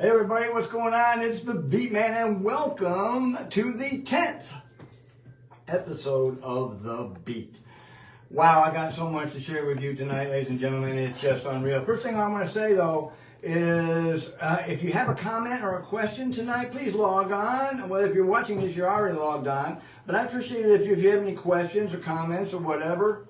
Hey everybody, what's going on? It's the Beat Man and welcome to the 10th episode of The Beat. Wow, I got so much to share with you tonight, ladies and gentlemen. It's just unreal. First thing I want to say though is if you have a comment or a question tonight, please log on. Well, if you're watching this, you're already logged on. But I appreciate it if you have any questions or comments or whatever.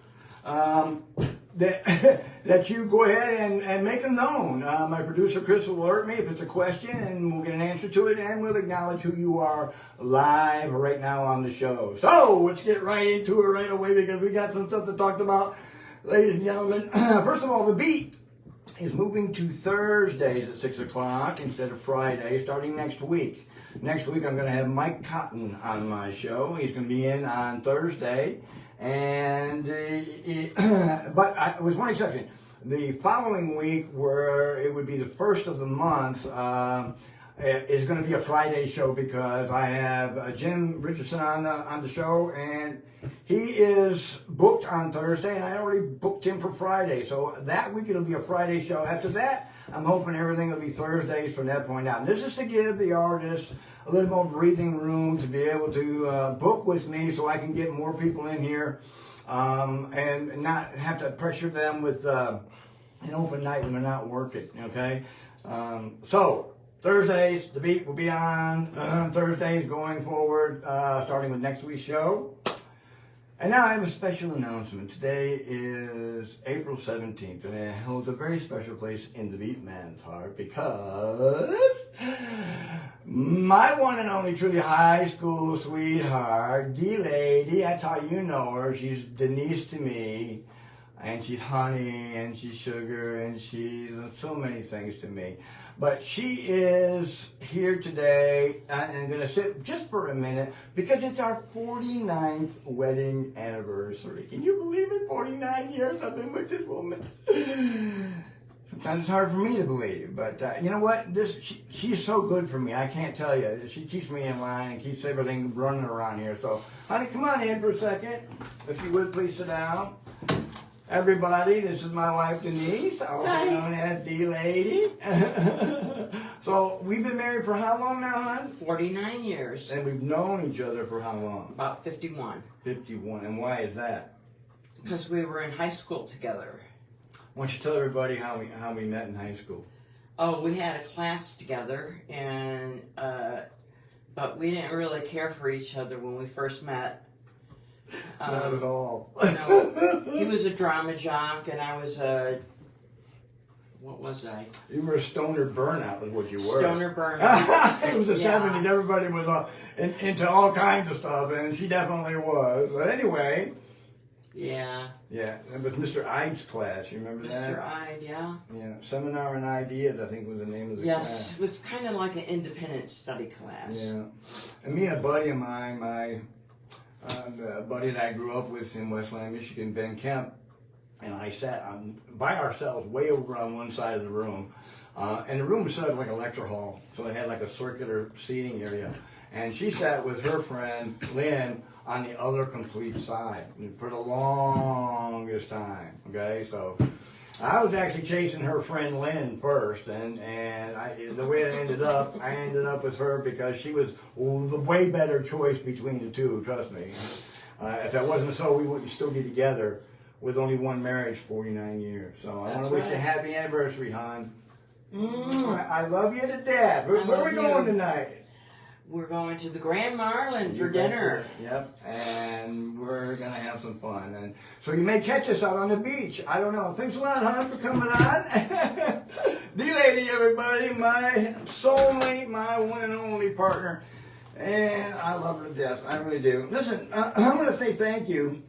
That you go ahead and make them known. My producer Chris will alert me if it's a question and we'll get an answer to it and we'll acknowledge who you are live right now on the show. So let's get right into it right away because we got some stuff to talk about, ladies and gentlemen. First of all, The Beat is moving to Thursdays at 6 o'clock instead of Friday starting next week. Next week I'm going to have Mike Cotton on my show. He's going to be in on Thursday. And but with one exception, the following week, where it would be the first of the month, is going to be a Friday show because I have Jim Richardson on the show, and he is booked on Thursday, and I already booked him for Friday. So that week it'll be a Friday show. After that, I'm hoping everything will be Thursdays from that point out. And this is to give the artists a little more breathing room to be able to book with me so I can get more people in here and not have to pressure them with an open night when they're not working, okay? So Thursdays, The Beat will be on Thursdays going forward, starting with next week's show. And now I have a special announcement. Today is April 17th, and it holds a very special place in the Beat Man's heart because my one and only truly high school sweetheart, D-Lady, that's how you know her. She's Denise to me, and she's honey, and she's sugar, and she's so many things to me. But she is here today and going to sit just for a minute because it's our 49th wedding anniversary. Can you believe it? 49 years I've been with this woman. Sometimes it's hard for me to believe, but you know what? She's so good for me. I can't tell you. She keeps me in line and keeps everything running around here. So, honey, come on in for a second. If you would, please sit down. Everybody, this is my wife Denise, also known as D-Lady. So we've been married for how long now, hon? 49 years. And we've known each other for how long? About 51. 51, and why is that? Because we were in high school together. Why don't you tell everybody how we met in high school? Oh, we had a class together, and but we didn't really care for each other when we first met. Not at all. No, he was a drama jock, and I was a, what was I? You were a stoner burnout is what you were. Stoner burnout. It was the 70s. Everybody was into all kinds of stuff, and she definitely was. But anyway. Yeah. Yeah, it was Mr. Ide's class. You remember that? Mr. Ide, yeah. Yeah, Seminar and Ideas, I think was the name of the class. Yes, it was kind of like an independent study class. Yeah. And me and a buddy of mine, a buddy that I grew up with in Westland, Michigan, Ben Kemp, and I sat by ourselves way over on one side of the room. And the room was set up like a lecture hall, so it had like a circular seating area. And she sat with her friend, Lynn, on the other complete side for the longest time, okay? So I was actually chasing her friend Lynn first, and the way it ended up, I ended up with her because she was the way better choice between the two, trust me. If that wasn't so, we wouldn't still be together with only one marriage, 49 years. So I want to wish you a happy anniversary, hon. I love you to death. Where are we going tonight? We're going to the Grand Marlin for dinner. Yep, and we're going to have some fun. And so you may catch us out on the beach. I don't know. Thanks a lot, hon, for coming on. D-Lady, everybody, my soulmate, my one and only partner. And I love her to death. I really do. Listen, I want to say thank you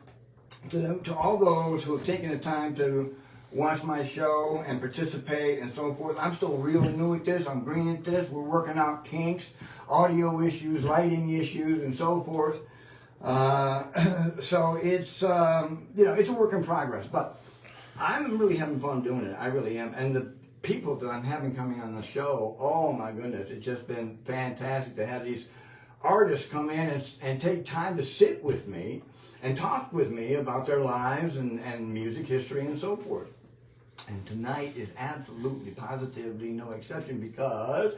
to all those who have taken the time to watch my show and participate and so forth. I'm still real new at this. I'm green at this. We're working out kinks, audio issues, lighting issues, and so forth. So it's it's a work in progress. But I'm really having fun doing it. I really am. And the people that I'm having coming on the show, oh my goodness, it's just been fantastic to have these artists come in and take time to sit with me and talk with me about their lives and music history and so forth. And tonight is absolutely, positively no exception because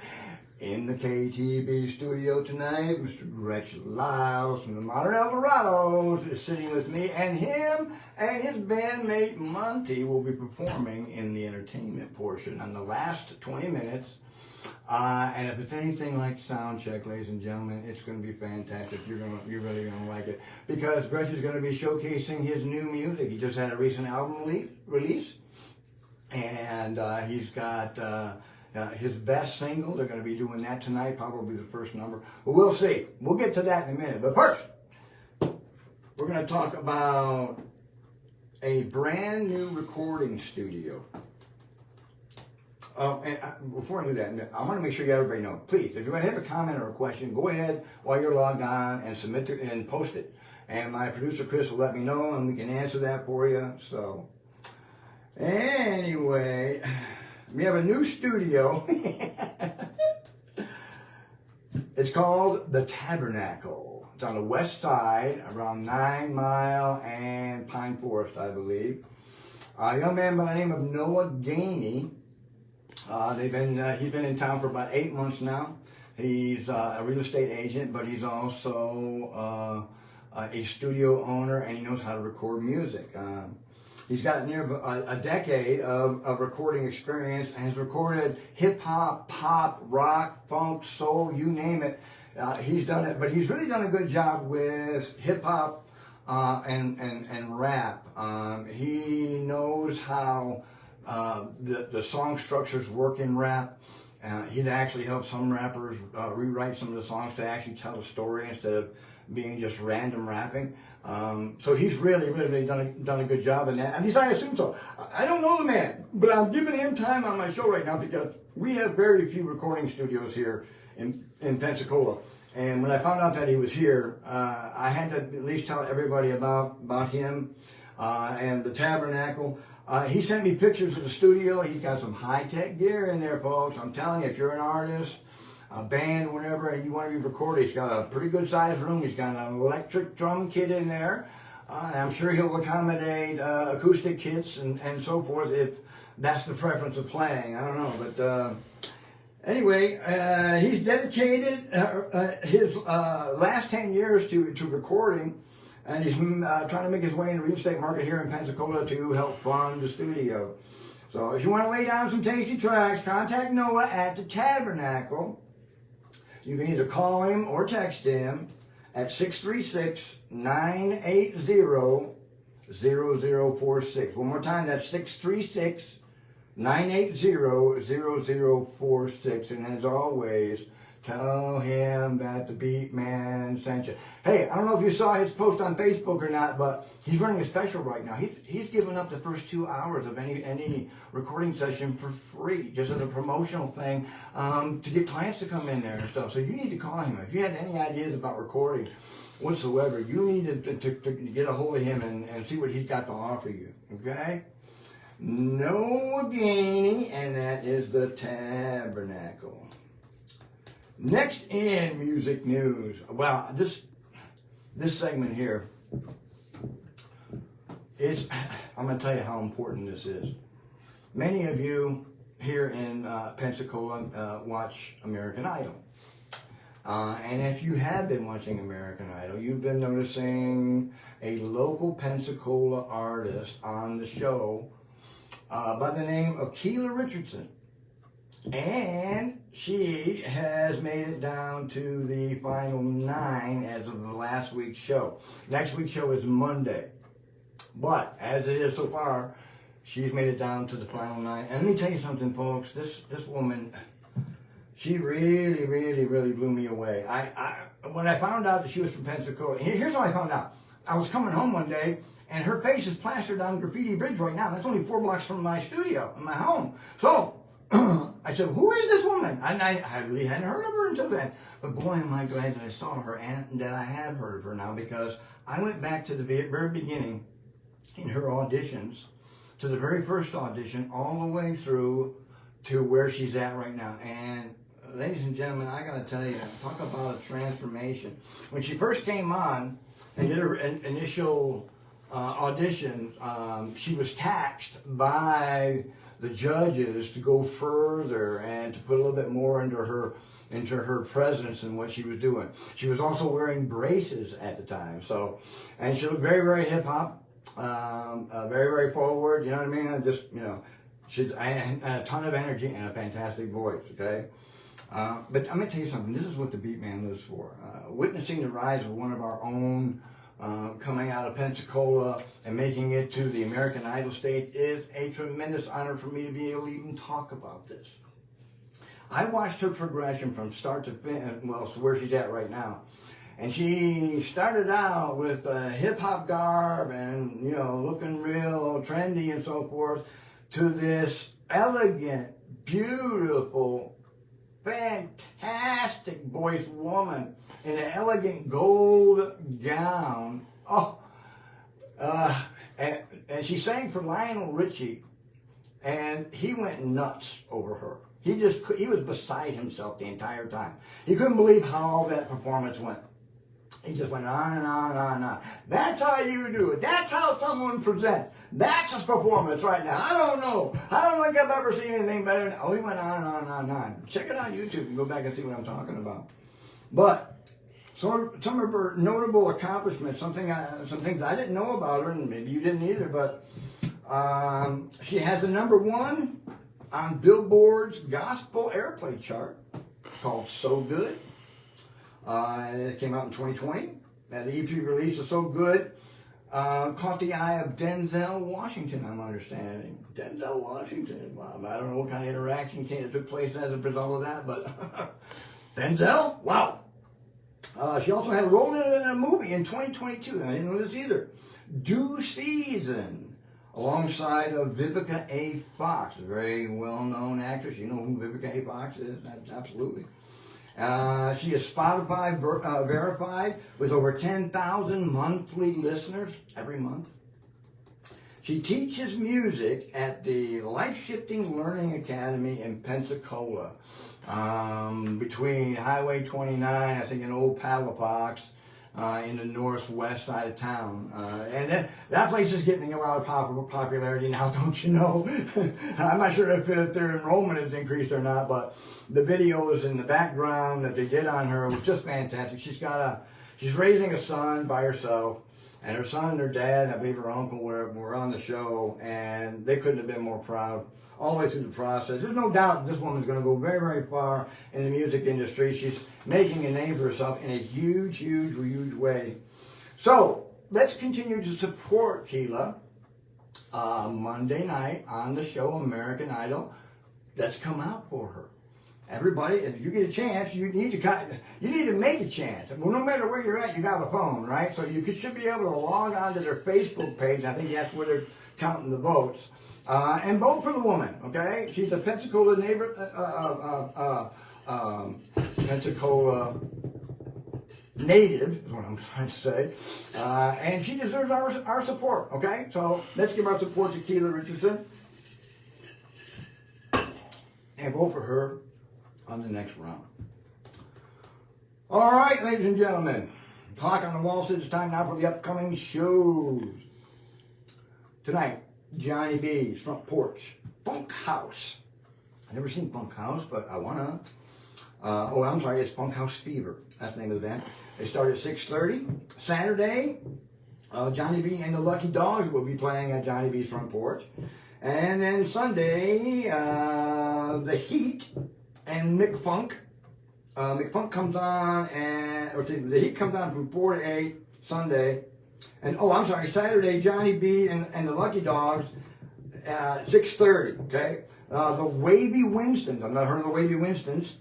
in the KTB studio tonight, Mr. Gretsch Lyles from the modern Eldorados is sitting with me, and him and his bandmate Monte will be performing in the entertainment portion on the last 20 minutes. And if it's anything like sound check, ladies and gentlemen, it's going to be fantastic. You're really going to like it because Gretsch is going to be showcasing his new music. He just had a recent album release, and he's got his best single. They're going to be doing that tonight, probably the first number. But we'll see. We'll get to that in a minute. But first, we're going to talk about a brand new recording studio. And before I do that, I want to make sure you everybody know. Please, if you have a comment or a question, go ahead while you're logged on and submit it and post it. And my producer Chris will let me know, and we can answer that for you. So, anyway, we have a new studio. It's called the Tabernacle. It's on the west side, around 9 Mile and Pine Forest, I believe. A young man by the name of Noah Gainey. He's been in town for about 8 months now. He's a real estate agent, but he's also a studio owner, and he knows how to record music. He's got near a decade of recording experience and has recorded hip hop, pop, rock, funk, soul, you name it. He's done it, but he's really done a good job with hip hop and rap. He knows how the song structures work in rap. He'd actually helped some rappers rewrite some of the songs to actually tell a story instead of being just random rapping. So he's really done a good job in that. At least I assume so. I don't know the man, but I'm giving him time on my show right now because we have very few recording studios here in Pensacola. And when I found out that he was here, I had to at least tell everybody about him and the Tabernacle. He sent me pictures of the studio. He's got some high-tech gear in there, folks. I'm telling you, if you're an artist, a band, whatever, and you want to be recorded, he's got a pretty good-sized room. He's got an electric drum kit in there. I'm sure he'll accommodate acoustic kits and so forth if that's the preference of playing. I don't know, but anyway, he's dedicated his last 10 years to recording. And he's trying to make his way in the real estate market here in Pensacola to help fund the studio. So if you want to lay down some tasty tracks, contact Noah at the Tabernacle. You can either call him or text him at 636-980-0046. One more time, that's 636-980-0046. And as always, tell him that the Beat Man sent you. Hey, I don't know if you saw his post on Facebook or not, but he's running a special right now. He's giving up the first 2 hours of any recording session for free, just as a promotional thing, to get clients to come in there and stuff. So you need to call him. If you had any ideas about recording whatsoever, you need to get a hold of him and see what he's got to offer you. Okay? Noah Gainey, and that is the Tabernacle. Next in music news, well, this segment here is, I'm going to tell you how important this is. Many of you here in Pensacola watch American Idol. And if you have been watching American Idol, you've been noticing a local Pensacola artist on the show by the name of Keela Richardson. And she has made it down to the final 9 as of the last week's show. Next week's show is Monday. But as it is so far, she's made it down to the final 9. And let me tell you something, folks. This woman, she really blew me away. When I found out that she was from Pensacola, here's how I found out. I was coming home one day, and her face is plastered on Graffiti Bridge right now. That's only 4 blocks from my studio, my home. So I said, who is this woman? And I really hadn't heard of her until then. But boy, am I glad that I saw her and that I have heard of her now, because I went back to the very beginning in her auditions, to the very first audition, all the way through to where she's at right now. And ladies and gentlemen, I got to tell you, talk about a transformation. When she first came on and did her initial audition, she was taxed by the judges to go further and to put a little bit more into her presence and what she was doing. She was also wearing braces at the time, so, and she looked very, very hip hop, very, very forward. You know what I mean? Just, you know, she's and a ton of energy and a fantastic voice. Okay, but I'm gonna tell you something. This is what the Beat Man lives for. Witnessing the rise of one of our own. Coming out of Pensacola and making it to the American Idol stage is a tremendous honor for me to be able to even talk about this. I watched her progression from start to finish, well, so where she's at right now. And she started out with a hip-hop garb and, you know, looking real trendy and so forth, to this elegant, beautiful, fantastic voiced woman in an elegant gold gown. Oh, and she sang for Lionel Richie, and he went nuts over her. He was beside himself the entire time. He couldn't believe how all that performance went. He just went on and on and on and on. That's how you do it. That's how someone presents. That's his performance right now. I don't know. I don't think I've ever seen anything better. Oh, he went on and on and on and on. Check it on YouTube and go back and see what I'm talking about. But some of her notable accomplishments, some things I didn't know about her, and maybe you didn't either, but she has the #1 on Billboard's gospel airplay chart called So Good. It came out in 2020. The EP release is So Good. Caught the eye of Denzel Washington, I'm understanding. Denzel Washington. Wow, I don't know what kind of interaction took place as a result of that, but Denzel? Wow. She also had a role in a movie in 2022. I didn't know this either. Due Season, alongside of Vivica A. Fox, a very well-known actress. You know who Vivica A. Fox is? Absolutely. She is Spotify verified with over 10,000 monthly listeners every month. She teaches music at the Life Shifting Learning Academy in Pensacola, between Highway 29, I think, and Old Palafox, in the northwest side of town. And that place is getting a lot of popularity now, don't you know? I'm not sure if their enrollment has increased or not, but the videos in the background that they did on her was just fantastic. She's raising a son by herself, and her son and her dad, I believe her uncle, were on the show, and they couldn't have been more proud all the way through the process. There's no doubt this woman's going to go very, very far in the music industry. She's making a name for herself in a huge, huge, huge way. So let's continue to support Keela Monday night on the show American Idol. Let's come out for her. Everybody, if you get a chance, you need to make a chance. Well, no matter where you're at, you got a phone, right? So you should be able to log on to their Facebook page. I think that's where they're counting the votes. And vote for the woman, okay? She's a Pensacola Pensacola native, is what I'm trying to say. And she deserves our support, okay? So let's give our support to Keela Richardson and vote for her on the next round. All right, ladies and gentlemen, clock on the wall says it's time now for the upcoming shows. Tonight, Johnny B's Front Porch Bunkhouse. I've never seen Bunkhouse, but I wanna. It's Bunkhouse Fever. That's the name of the band. They start at 6:30 Saturday. Johnny B and the Lucky Dogs will be playing at Johnny B's Front Porch, and then Sunday, the Heat and Mick Funk. Mick Funk comes on, the Heat comes on from 4 to 8 Sunday. And Saturday, Johnny B and the Lucky Dogs at 6:30, okay? The Wavy Winstons, I've not heard of the Wavy Winstons.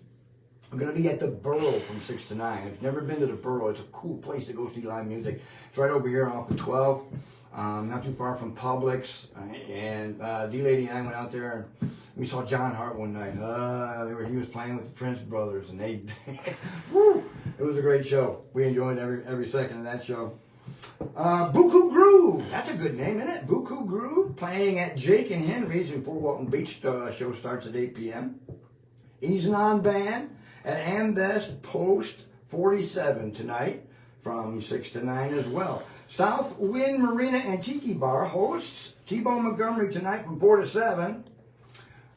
I'm going to be at the Burrow from 6 to 9. I've never been to the Burrow. It's a cool place to go see live music. It's right over here off the 12, not too far from Publix. And D-Lady and I went out there and we saw John Hart one night. He was playing with the Prince Brothers, and woo, it was a great show. We enjoyed every second of that show. Buku Groove, that's a good name, isn't it? Buku Groove, playing at Jake and Henry's in Fort Walton Beach. Show starts at 8 p.m. Easing On Band at Ambest Post 47 tonight from 6 to 9 as well. South Wind Marina and Tiki Bar hosts T-Bone Montgomery tonight from 4 to 7.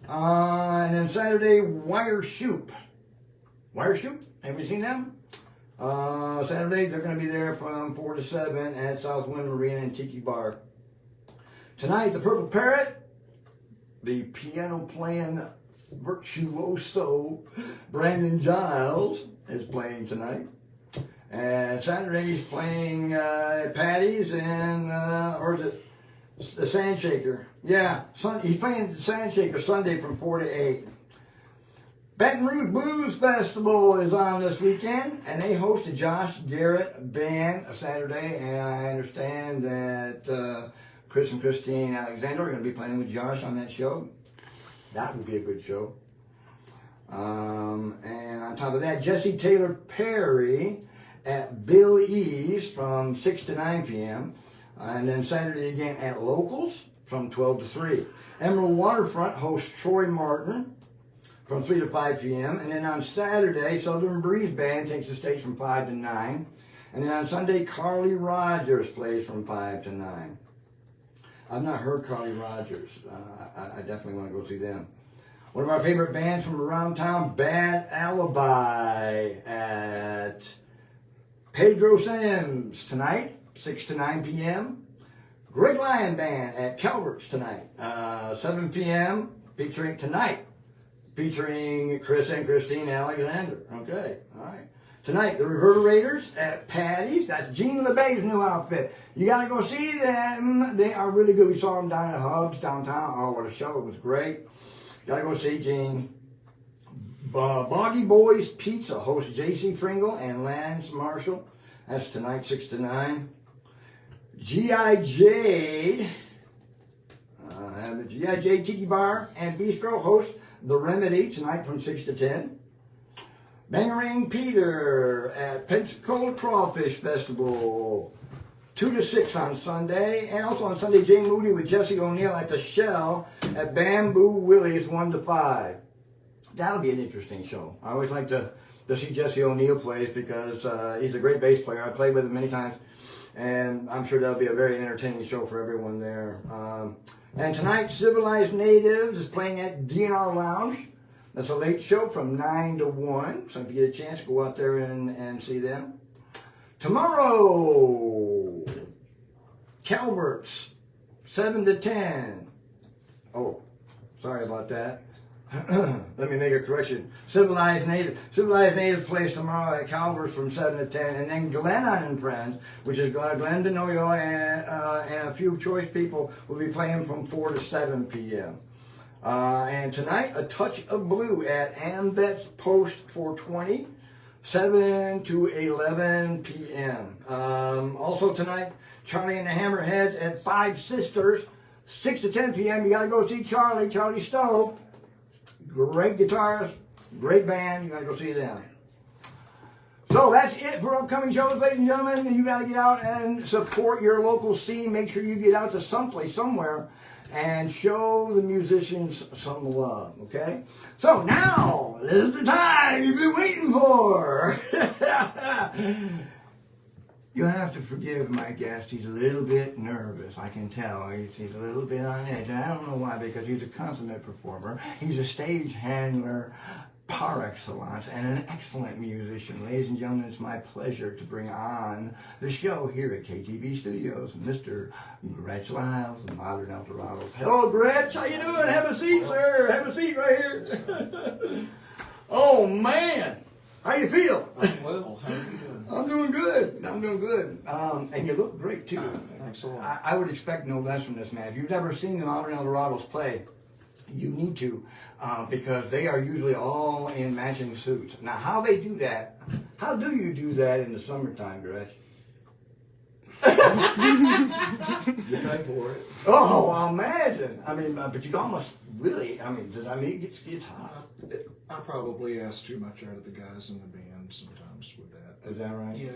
And then Saturday, Wire Shoop. Wire Shoop? Have you seen them? Saturday, they're going to be there from 4 to 7 at Southwind Marina and Tiki Bar. Tonight, the Purple Parrot, the piano playing virtuoso Brandon Giles is playing tonight. And Saturday, he's playing Patty's and, or is it the Sandshaker? Yeah, he's playing the Sandshaker Sunday from 4 to 8. Baton Rouge Blues Festival is on this weekend, and they host a Josh Garrett band Saturday, and I understand that Chris and Christine Alexander are going to be playing with Josh on that show. That would be a good show. And on top of that, Jesse Taylor Perry at Bill E's from 6 to 9 p.m. And then Saturday again at Locals from 12 to 3. Emerald Waterfront hosts Troy Martin from 3 to 5 p.m. And then on Saturday, Southern Breeze Band takes the stage from 5 to 9. And then on Sunday, Carly Rogers plays from 5 to 9. I've not heard Carly Rogers. I definitely want to go see them. One of our favorite bands from around town, Bad Alibi at Pedro Sims tonight, 6 to 9 p.m. Great Lion Band at Calvert's tonight, 7 p.m. featuring Chris and Christine Alexander. Okay, all right. Tonight, the Reverberators at Patty's. That's Gene LeBay's new outfit. You got to go see them. They are really good. We saw them down at Hubs downtown. Oh, what a show. It was great. Got to go see Gene. Boggy Boys Pizza hosts J.C. Pringle and Lance Marshall. That's tonight, 6 to 9. G.I. Jade. The G.I. Jade Tiki Bar and Bistro host The Remedy tonight from 6 to 10. Bangarang Peter at Pensacola Crawfish Festival, 2 to 6 on Sunday. And also on Sunday, Jay Moody with Jesse O'Neill at the Shell at Bamboo Willie's 1 to 5. That'll be an interesting show. I always like to see Jesse O'Neill play because he's a great bass player. I played with him many times. And I'm sure that'll be a very entertaining show for everyone there. And tonight, Civilized Natives is playing at DNR Lounge. That's a late show from 9 to 1. So if you get a chance, go out there and see them. Tomorrow, Calvert's, 7 to 10. Oh, sorry about that. Let me make a correction. Civilized Native plays tomorrow at Calvert's from 7 to 10. And then Glennon and Friends, which is Glenn DeNoyo and a few choice people, will be playing from 4 to 7 p.m. And tonight, A Touch of Blue at Ambet's Post 420, 7 to 11 p.m. Also tonight, Charlie and the Hammerheads at Five Sisters, 6 to 10 p.m. You got to go see Charlie Stowe. Great guitarist, great band. You got to go see them. So that's it for upcoming shows, ladies and gentlemen. You got to get out and support your local scene. Make sure you get out to someplace, somewhere, and show the musicians some love, okay? So now, this is the time you've been waiting for. You'll have to forgive my guest. He's a little bit nervous. I can tell. He's a little bit on edge. And I don't know why, because he's a consummate performer. He's a stage handler par excellence and an excellent musician. Ladies and gentlemen, it's my pleasure to bring on the show here at KTV Studios, Mr. Gretsch Lyles, the Modern Eldorados. Hello, Gretsch. How you doing? Have a seat, sir. Have a seat right here. Oh, man. How you feel? I'm well. How are you doing? I'm doing good. And you look great, too. Thanks a lot. I would expect no less from this man. If you've never seen the Modern Eldorados play, you need to, because they are usually all in matching suits. Now, how do you do that in the summertime, Gretsch? You pay for it. Oh, I imagine. I mean, but you can almost really, it gets hot. I probably ask too much out of the guys in the band sometimes with that. Is that right? Yeah,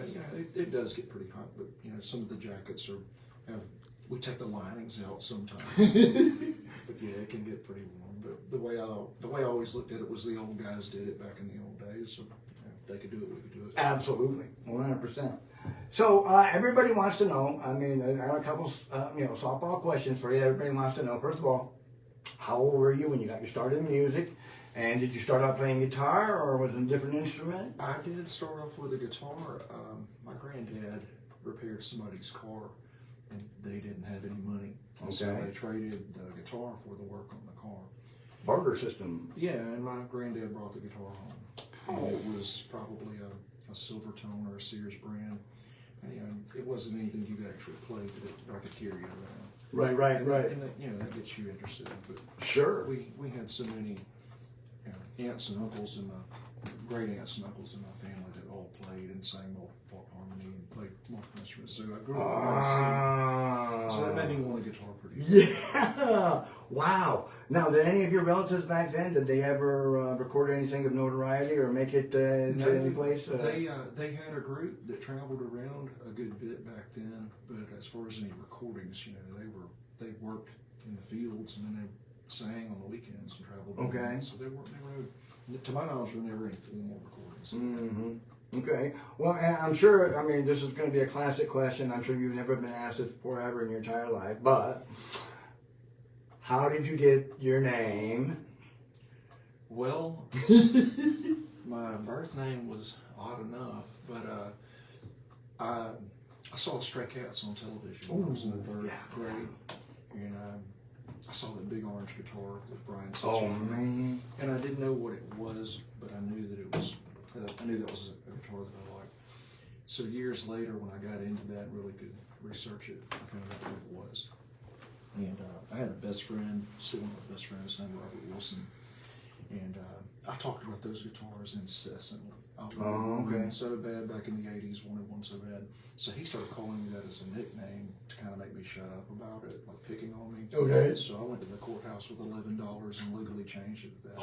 it does get pretty hot, but some of the jackets we take the linings out sometimes. But yeah, it can get pretty warm. But the way I always looked at it was the old guys did it back in the old days. So if they could do it, we could do it. Absolutely, 100%. So everybody wants to know. I mean, I got a couple, softball questions for you. Everybody wants to know. First of all, How old were you when you got your start in music? And did you start out playing guitar, or was it a different instrument? I did start off with a guitar. My granddad repaired somebody's car, and they didn't have any money. Okay. So they traded the guitar for the work on the car. Barter system. Yeah, and my granddad brought the guitar home. Oh. And it was probably a Silvertone or a Sears brand. And, you know, it wasn't anything you could actually play, but I could carry it around. Right. And that, you know, that gets you interested. But Sure. we had so many aunts and uncles and great aunts and uncles in my family that all played and sang multiple harmony and played multiple instruments. So I grew up singing. So that made me want a guitar pretty good. Yeah. Wow. Now, did any of your relatives back then, did they ever record anything of notoriety or make it to any place? They had a group that traveled around a good bit back then, but as far as any recordings, you know, they worked in the fields and then they sang on the weekends and traveled. Okay. Around. So they weren't never, to my knowledge, there were never any formal recordings. Mm-hmm. Okay. Well, and I'm sure, I mean, this is going to be a classic question. I'm sure you've never been asked it before ever in your entire life, but how did you get your name? Well, my birth name was odd enough, but I saw Stray Cats on television when I was in the third grade, and I saw that big orange guitar that Brian said. Oh, man. And I didn't know what it was, but I knew that that was a guitar that I liked. So years later, when I got into that and really could research it, I found out what it was. And I had a best friend, still one of my best friends, named Robert Wilson. And I talked about those guitars incessantly. I wanted one so bad back in the 80s, wanted one so bad. So he started calling me that as a nickname to kind of make me shut up about it, like picking on me. Okay. So I went to the courthouse with $11 and legally changed it to that.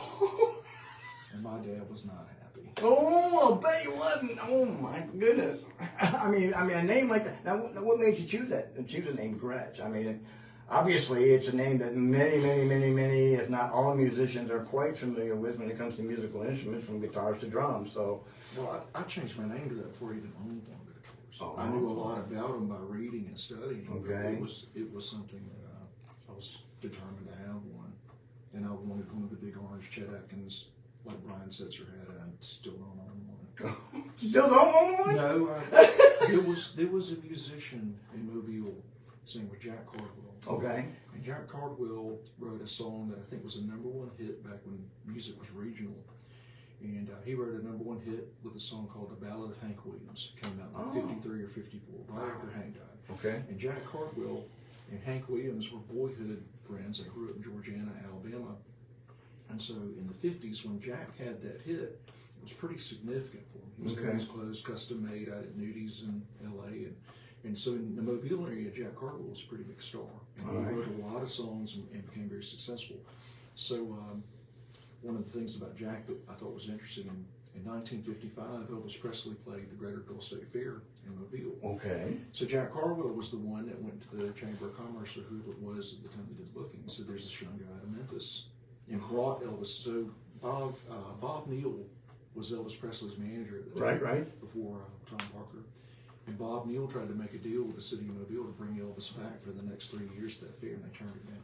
And my dad was not happy. Oh, I bet he wasn't. Oh my goodness. I mean, a name like that. Now, what made you choose that? Choose the name Gretsch. I mean, obviously, it's a name that many, if not all musicians are quite familiar with when it comes to musical instruments, from guitars to drums. So, well, I changed my name to that before I even owned one of the guitars. Oh. I knew a lot about them by reading and studying. Okay. It was something that I was determined to have one, and I wanted one of the big orange Chet Atkins, like Brian Setzer had, and I still don't own one. Still don't own one? No, there was a musician in Mobile, his name was Jack Cardwell. Okay. And Jack Cardwell wrote a song that I think was a #1 hit back when music was regional. And he wrote a #1 hit with a song called The Ballad of Hank Williams. It came out in 53 or 54, right after Hank died. Okay. And Jack Cardwell and Hank Williams were boyhood friends. They grew up in Georgiana, Alabama. And so in the 50s, when Jack had that hit, it was pretty significant for him. He was getting his clothes custom made out at Nudies in LA. And so in the Mobile area, Jack Cardwell was a pretty big star. And he wrote a lot of songs and became very successful. So one of the things about Jack that I thought was interesting, in 1955, Elvis Presley played the Greaterville State Fair in Mobile. Okay. So Jack Cardwell was the one that went to the Chamber of Commerce, or who it was at the time they did booking. So there's this young guy out of Memphis and brought Elvis. So Bob Neal was Elvis Presley's manager at the time, Right. before Tom Parker. And Bob Neal tried to make a deal with the city of Mobile to bring Elvis back for the next 3 years to that fair, and they turned it down.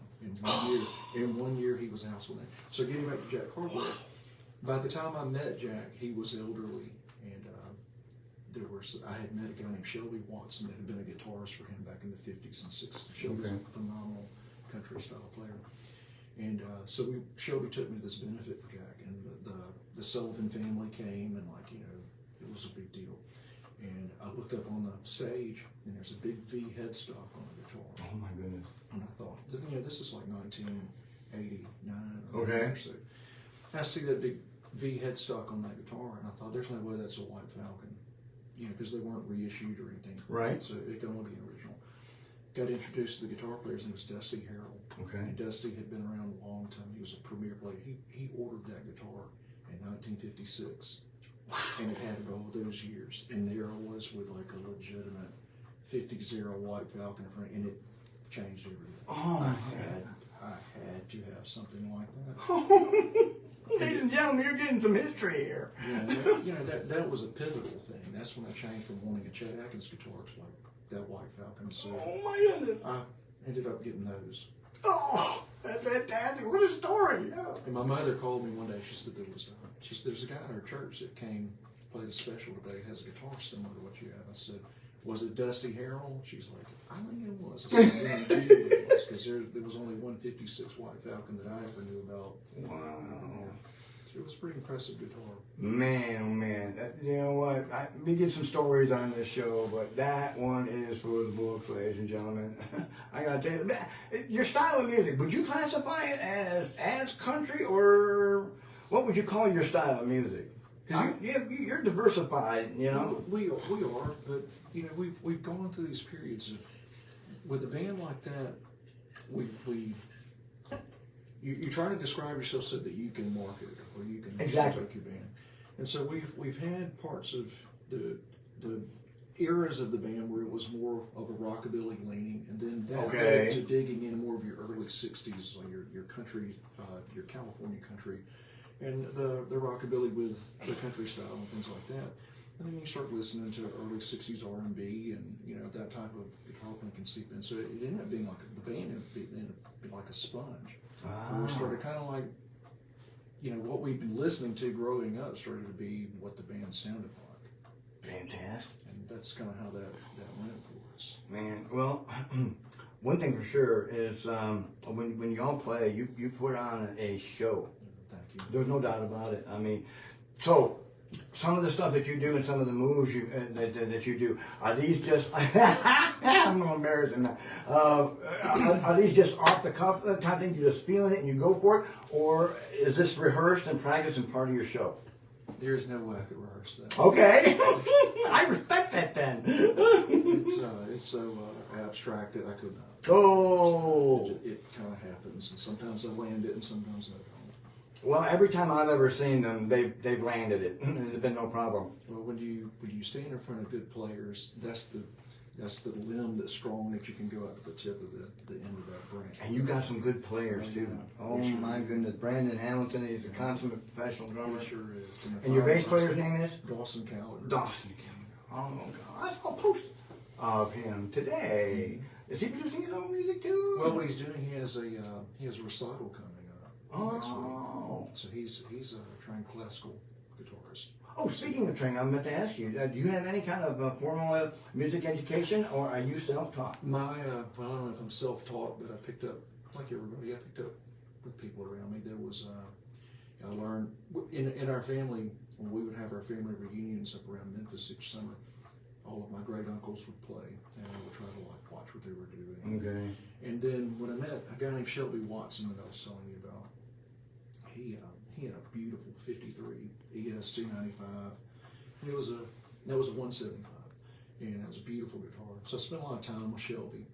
In 1 year, he was house with that. So getting back to Jack Cardwell, by the time I met Jack, he was elderly, and I had met a guy named Shelby Watson that had been a guitarist for him back in the 50s and 60s. Shelby's a phenomenal country style player. And so Shelby took me to this benefit for Jack, and the Sullivan family came, and it was a big deal. And I look up on the stage, and there's a big V headstock on the guitar. Oh my goodness. And I thought, this is like 1989 Okay. or so. I see that big V headstock on that guitar, and I thought, there's no way that's a White Falcon, because they weren't reissued or anything. Right. So it could only be an original. Got introduced to the guitar player's name was Dusty Harrell. Okay. And Dusty had been around a long time. He was a premier player. He ordered that guitar in 1956. And it had it all those years. And there I was with like a legitimate 50 White Falcon in front, and it changed everything. Oh, I had to have something like that. Ladies and gentlemen, you're getting some history here. That was a pivotal thing. That's when I changed from wanting a Chet Atkins guitar to like that White Falcon. So Oh my goodness. I ended up getting those. Oh, That's fantastic. What a story. Yeah. And my mother called me one day. She said there's a guy in our church that came, played a special today, has a guitar similar to what you have. I said, was it Dusty Harrell? She's like, I think it was. I said, I guarantee you it was, because there was only one 56 White Falcon that I ever knew about. Wow. It was a pretty impressive guitar. Man, oh man. You know what? We get some stories on this show, but that one is for the books, ladies and gentlemen. I gotta tell you, your style of music, would you classify it as country, or what would you call your style of music? Because you're diversified, you know. We are, but you know, we've gone through these periods of, with a band like that, you try to describe yourself so that you can market it or you can exactly your band. And so we've had parts of the eras of the band where it was more of a rockabilly leaning, and then that led to digging in more of your early '60s, like your country, your California country, and the rockabilly with the country style and things like that. And then you start listening to early '60s R&B, and you know that type of guitar playing can seep in. So it ended up being like the band ended up being like a sponge. And we started kind of like, you know, what we've been listening to growing up started to be what the band sounded like. Fantastic. And that's kind of how that went for us. Man, well, one thing for sure is when y'all play, you put on a show. Thank you. There's no doubt about it. I mean, so some of the stuff that you do and some of the moves that you do, are these just, I'm embarrassing now. Are these just off the cuff type of thing? You're just feeling it and you go for it? Or is this rehearsed and practiced and part of your show? There's no way I could rehearse that. Okay. I respect that then. It's so abstract that I could not. Oh. It kind of happens, and sometimes I land it and sometimes I don't. Well, every time I've ever seen them, they've landed it. There's been no problem. Well, when you stand in front of good players, that's the limb that's strong that you can go out to the tip of the end of that branch. And you got some good players too. Oh my goodness, Brandon Hamilton, he's a consummate professional drummer. He sure is. And your bass player's name is? Dawson Coward. Dawson Coward. Oh God, I saw a post of him today. Is he producing his own music too? Well, what he's doing, he has a recital coming up next week. Oh. So he's a trained classical guitarist. Oh, speaking of training, I meant to ask you, do you have any kind of formal music education, or are you self-taught? Well, I don't know if I'm self-taught, but I picked up, like everybody, I picked up with people around me. There was, I learned, in our family, when we would have our family reunions up around Memphis each summer, all of my great uncles would play, and I would try to watch what they were doing. Okay. And then when I met a guy named Shelby Watson that I was telling you about, he had a beautiful 53 ES 295. And that was a 175, and it was a beautiful guitar. So I spent a lot of time with Shelby,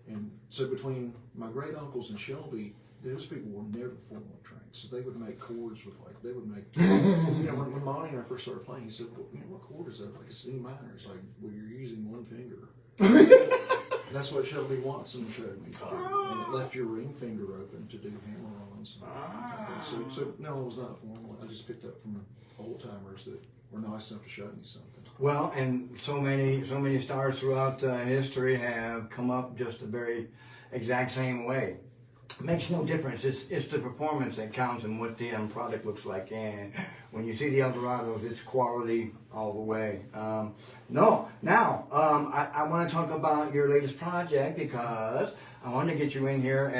and so between my great uncles and Shelby, those people were never formally trained. So they would make chords with they would make. You know, when Monte and I first started playing, he said, well, you know, what chord is that? Like it's E minor. It's like, well, you're using one finger. That's what Shelby Watson showed me. And it left your ring finger open to do hammer-ons. So no, it was not formal. I just picked up from old-timers that were nice enough to show me something. Well, and so many stars throughout history have come up just the very exact same way. It makes no difference. It's the performance that counts and what the end product looks like. And when you see the Eldorados, it's quality all the way. I want to talk about your latest project because I want to get you in here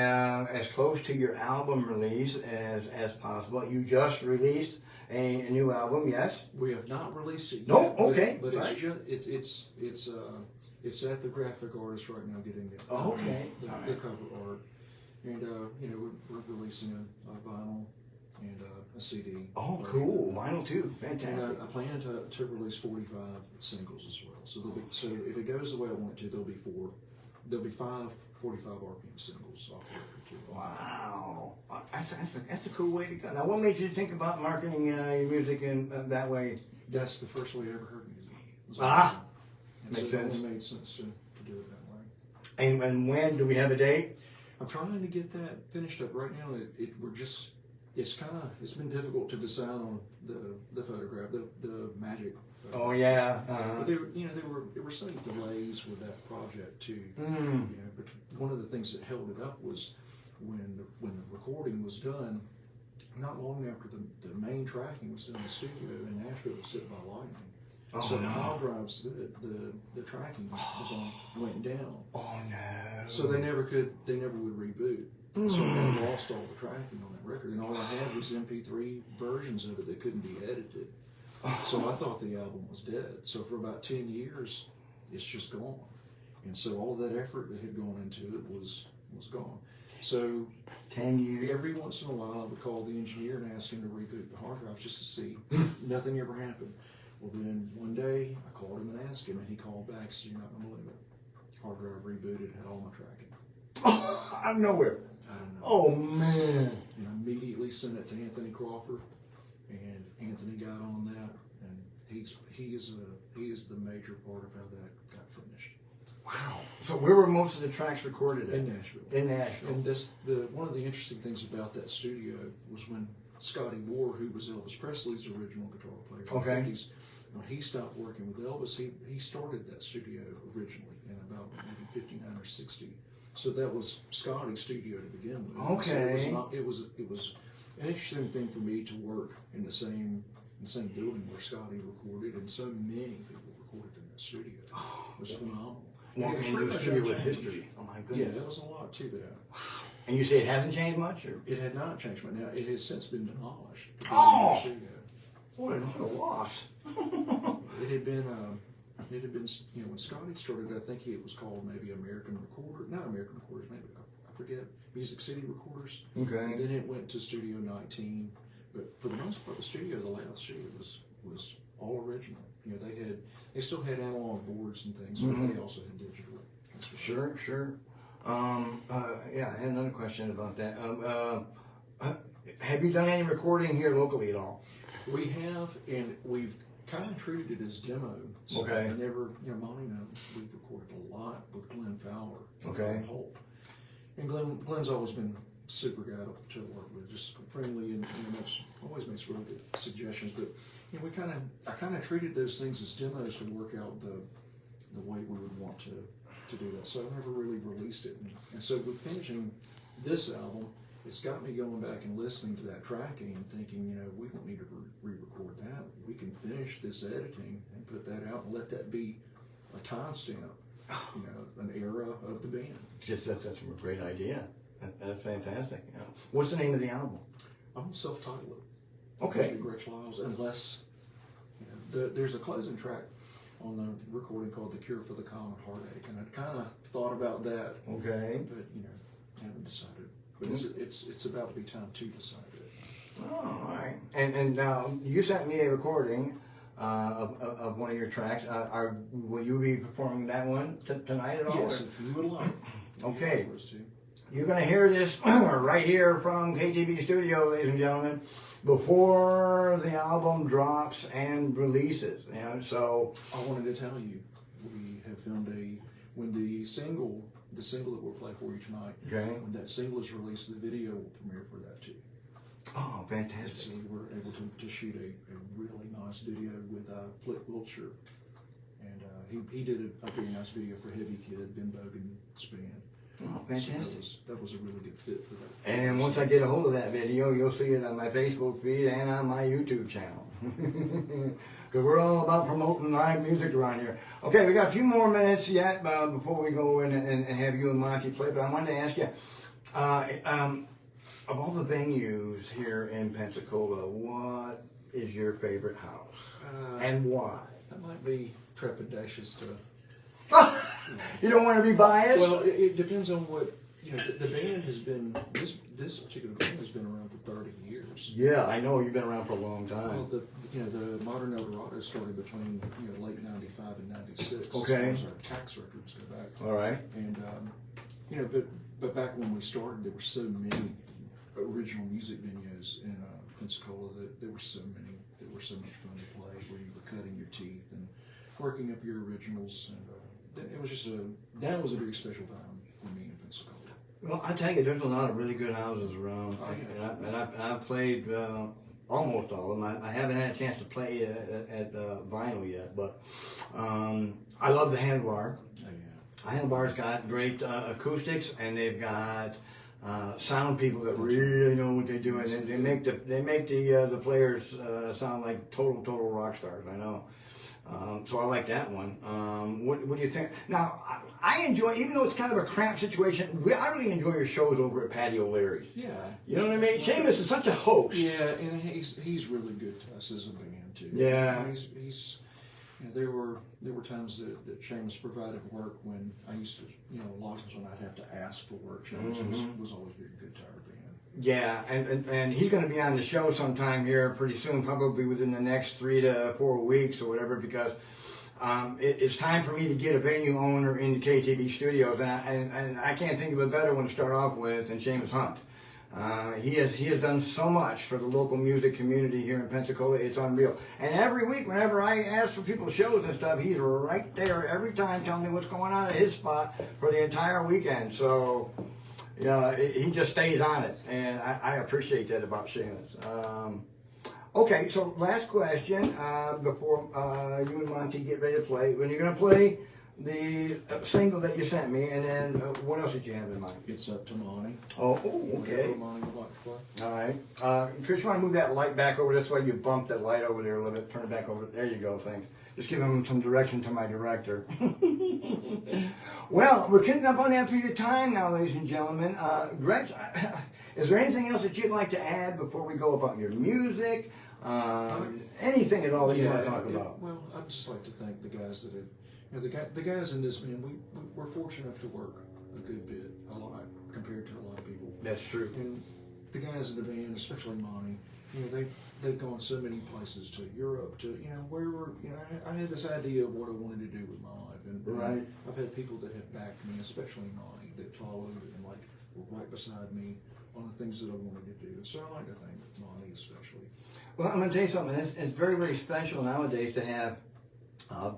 as close to your album release as possible. You just released a new album, yes? We have not released it yet. No, okay. But it's at the graphic artist right now getting the cover art. And, you know, we're releasing a vinyl and a CD. Oh, cool. Vinyl too. Fantastic. And I plan to release 45 singles as well. So if it goes the way I want it to, there'll be 5 45 RPM singles off the record too. Wow. That's a cool way to go. Now, what made you think about marketing your music in that way? That's the first way I ever heard music. Makes sense. It only made sense to do it that way. And when do we have a date? I'm trying to get that finished up right now. It's been difficult to decide on the photograph, the magic. Photograph. Oh yeah. But there were some delays with that project too. You know, but one of the things that held it up was when the recording was done, not long after the main tracking was done in the studio in Nashville, was hit by lightning. Oh, so no. the hard drives, the tracking went down. Oh no! So they never would reboot. So I lost all the tracking on that record, and all I had was MP3 versions of it that couldn't be edited. So I thought the album was dead. So for about 10 years, it's just gone. And so all of that effort that had gone into it was gone. So 10 years. every once in a while, I would call the engineer and ask him to reboot the hard drive just to see. Nothing ever happened. Well, then one day I called him and asked him, and he called back and said, "You're not going to believe it. Hard drive rebooted, had all my tracking." Oh, out of nowhere. I don't know. Oh man! And I immediately sent it to Anthony Crawford, and Anthony got on that, and he is the major part of how that got finished. Wow. So where were most of the tracks recorded at? In Nashville. In Nashville. And one of the interesting things about that studio was when Scotty Moore, who was Elvis Presley's original guitar player in the 50s, when he stopped working with Elvis, he started that studio originally in about maybe 59 or 60. So that was Scotty's studio to begin with. Okay. So it was an interesting thing for me to work in the same building where Scotty recorded, and so many people recorded in that studio. It was phenomenal. Walking into a studio with history. Oh my goodness. Yeah, there was a lot to that. And you say it hasn't changed much, or? It had not changed, but now it has since been demolished. Oh! What a loss. It had been, when Scotty started, I think it was called maybe American Recorders, maybe, I forget, Music City Recorders. Okay. And then it went to Studio 19, but for the most part, the layout studio was all original. You know, they still had analog boards and things, but they also had digital. Sure. Yeah, I had another question about that. Have you done any recording here locally at all? We have, and we've kind of treated it as demo. So Okay. I never, Monte and I, we've recorded a lot with Glenn Fowler. Okay. And Holt. And Glenn's always been a super guy to work with, just friendly and always makes really good suggestions. But I kind of treated those things as demos to work out the way we would want to do that. So I never really released it. And so with finishing this album, it's got me going back and listening to that tracking and thinking, we don't need to re-record that. We can finish this editing and put that out and let that be a timestamp, an era of the band. That's a great idea. That's fantastic. Yeah. What's the name of the album? I'm gonna self-title it. Okay. Gretsch Lyles, unless there's a closing track on the recording called "The Cure for the Common Heartache," and I'd kind of thought about that. Okay. But haven't decided. But it's about to be time to decide it. Oh, all right. And now you sent me a recording of one of your tracks. Will you be performing that one tonight at all? Yes, if you would like. Okay. You're going to hear this right here from KTB Studio, ladies and gentlemen, before the album drops and releases. So I wanted to tell you, we have filmed when the single that we'll play for you tonight, when that single is released, the video will premiere for that too. Oh, fantastic. So we were able to shoot a really nice video with Flip Wiltshire. And he did a very nice video for Heavy Kid, Ben Bogan's band. Oh, fantastic. So that was a really good fit for that. And once I get a hold of that video, you'll see it on my Facebook feed and on my YouTube channel. Because we're all about promoting live music around here. Okay, we got a few more minutes yet before we go in and have you and Monte play. But I wanted to ask you, of all the venues here in Pensacola, what is your favorite house? And why? That might be trepidatious to... You don't want to be biased? Well, it depends on what, the band has been, this particular band has been around for 30 years. Yeah, I know you've been around for a long time. Well, the modern Eldorados started between, late 95 and 96. Okay. As far as our tax records go back. All right. And, but back when we started, there were so many original music venues in Pensacola that there were so many that were so much fun to play, where you were cutting your teeth and working up your originals, and it was just that was a very special time for me in Pensacola. Well, I tell you, there's a lot of really good houses around, and I've played almost all of them. I haven't had a chance to play at Vinyl yet, but I love the Handbar. Oh, yeah. Handbar's got great acoustics, and they've got sound people that really know what they're doing. They make the players sound like total rock stars. I know. So I like that one. What do you think? Now, I enjoy, even though it's kind of a cramped situation, I really enjoy your shows over at Patio Larry's. Yeah. You know what I mean? Seamus is such a host. Yeah, and he's really good to us as a band too. Yeah. He's you know, there were times that Seamus provided work when I used to, you know, a lot of times when I'd have to ask for work, Seamus was always very good to our band. Yeah, and he's going to be on the show sometime here pretty soon, probably within the next 3 to 4 weeks or whatever, because it's time for me to get a venue owner into KTV Studios, and I can't think of a better one to start off with than Seamus Hunt. He has done so much for the local music community here in Pensacola. It's unreal. And every week, whenever I ask for people's shows and stuff, he's right there every time telling me what's going on at his spot for the entire weekend. So, yeah, he just stays on it, and I appreciate that about Seamus. Okay, so last question before you and Monte get ready to play. When you're going to play the single that you sent me, and then what else did you have in mind? It's up to Monte. Oh, okay. Monte would like to play. All right. Chris, you want to move that light back over this way? You bumped that light over there a little bit. Turn it back over. There you go. Thanks. Just give him some direction to my director. Well, we're getting up on that period of time now, ladies and gentlemen. Gretsch, is there anything else that you'd like to add before we go about your music? Anything at all that you want to talk about? Well, I'd just like to thank the guys that have, you know, the guys in this band. We're fortunate enough to work a good bit, a lot, compared to a lot of people. That's true. And the guys in the band, especially Monte, you know, they've gone so many places, to Europe, to, you know, wherever, you know, I had this idea of what I wanted to do with my life, and right. I've had people that have backed me, especially Monte, that followed and like were right beside me on the things that I wanted to do. And so I like to thank Monte especially. Well, I'm going to tell you something. It's very, very special nowadays to have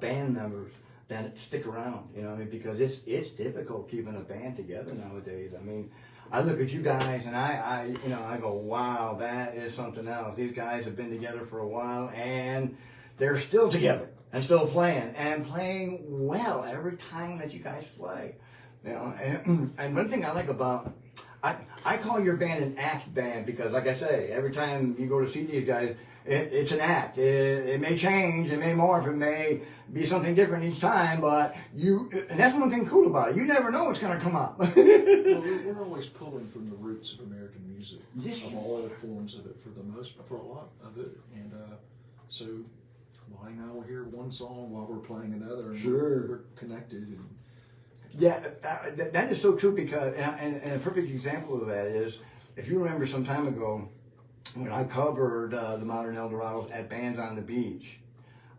band members that stick around, you know what I mean? Because it's difficult keeping a band together nowadays. I mean, I look at you guys and I go, wow, that is something else. These guys have been together for a while and they're still together and still playing well every time that you guys play. You know, and one thing I like about, I call your band an act band because, like I say, every time you go to see these guys, it's an act. It may change, it may morph, it may be something different each time, but and that's one thing cool about it. You never know what's going to come up. Well, we're always pulling from the roots of American music, of all forms of it, for a lot of it, and so Monte and I will hear one song while we're playing another, and sure. we're connected. And yeah, that is so true because, and a perfect example of that is, if you remember some time ago, when I covered the modern Eldorados at Bands on the Beach,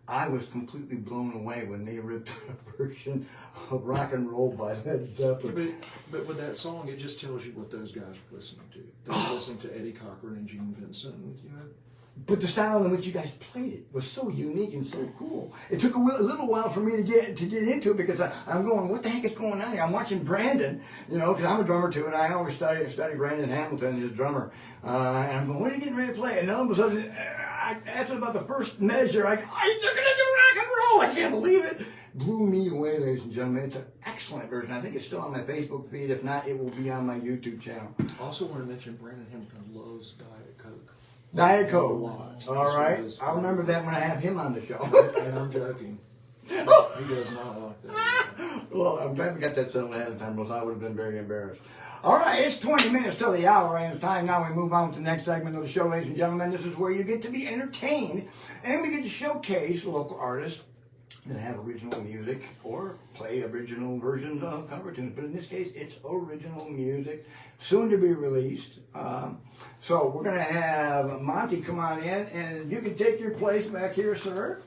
I was completely blown away when they ripped a version of Rock and Roll by Led Zeppelin. But with that song, it just tells you what those guys were listening to. They were listening to Eddie Cochran and Gene Vincent, and, you know. But the style in which you guys played it was so unique and so cool. It took a little while for me to get into it because I'm going, what the heck is going on here? I'm watching Brandon, you know, because I'm a drummer too, and I always study Brandon Hamilton, his drummer. And I'm going, when are you getting ready to play? And all of a sudden, after about the first measure, they're going to do rock and roll. I can't believe it. Blew me away, ladies and gentlemen. It's an excellent version. I think it's still on my Facebook feed. If not, it will be on my YouTube channel. I also want to mention Brandon Hamilton loves Diet Coke. Diet Coke. All right. I'll remember that when I have him on the show. And I'm joking. He does not like that. Well, I'm glad we got that settled ahead of time, else I would have been very embarrassed. All right, it's 20 minutes till the hour, and it's time now we move on to the next segment of the show, ladies and gentlemen. This is where you get to be entertained, and we get to showcase local artists that have original music or play original versions of cover tunes. But in this case, it's original music, soon to be released. So we're going to have Monte come on in, and you can take your place back here, sir.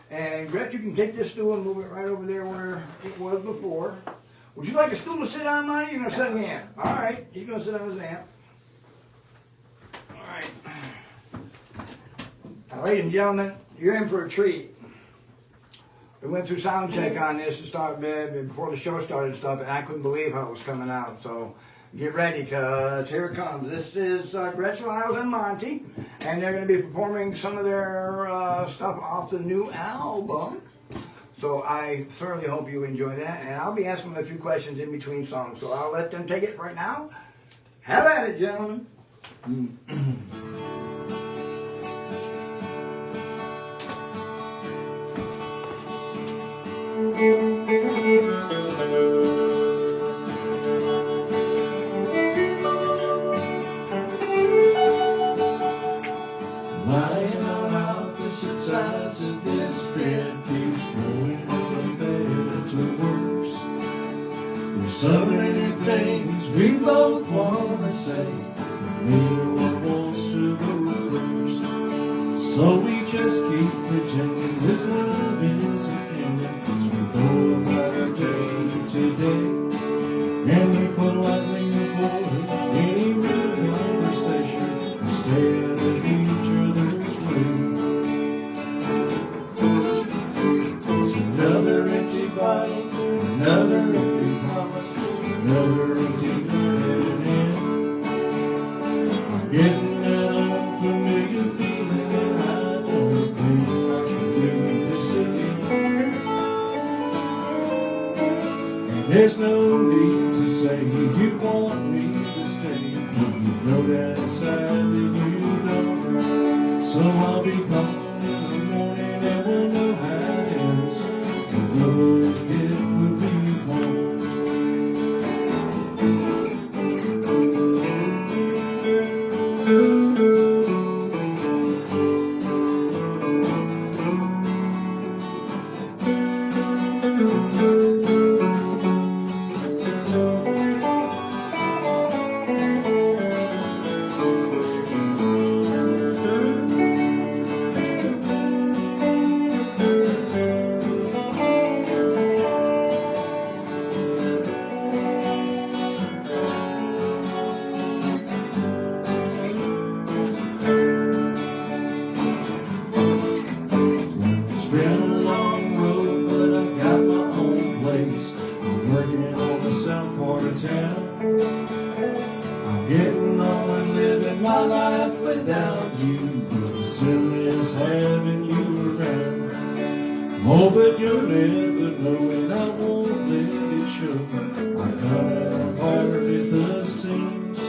And Gretsch, you can take this stool and move it right over there where it was before. Would you like a stool to sit on, Monte? You're going to sit on the amp. All right, he's going to sit on his amp. All right. Now, ladies and gentlemen, you're in for a treat. We went through sound check on this to start before the show started and stuff, and I couldn't believe how it was coming out. So get ready, because here it comes. This is Gretsch Lyles and Monte, and they're going to be performing some of their stuff off the new album. So I thoroughly hope you enjoy that, and I'll be asking them a few questions in between songs. So I'll let them take it right now. Have at it, gentlemen. Lying on opposite sides of this bed keeps going from better to worse. There's so many things we both want to say, but neither one wants to go first. So we just keep pretending this love is ending, 'cause we go about our day to day, and we politely avoid any real conversation and stay out of each other's way. It's another empty bottle, another empty promise, another empty hand. I'm getting that old familiar feeling, and I don't think I can do this again. And there's no need to say you want me to stay, when you know that inside that you don't. So I'll be gone in the morning and we'll know how it ends. We'll both get what we want. It's been a long road, but I've got my own place. I'm working on the south part of town. I'm getting on and living my life without you, but I still miss having you around. Oh, but you'll never know, and I won't let it show. I cut apart at the seams.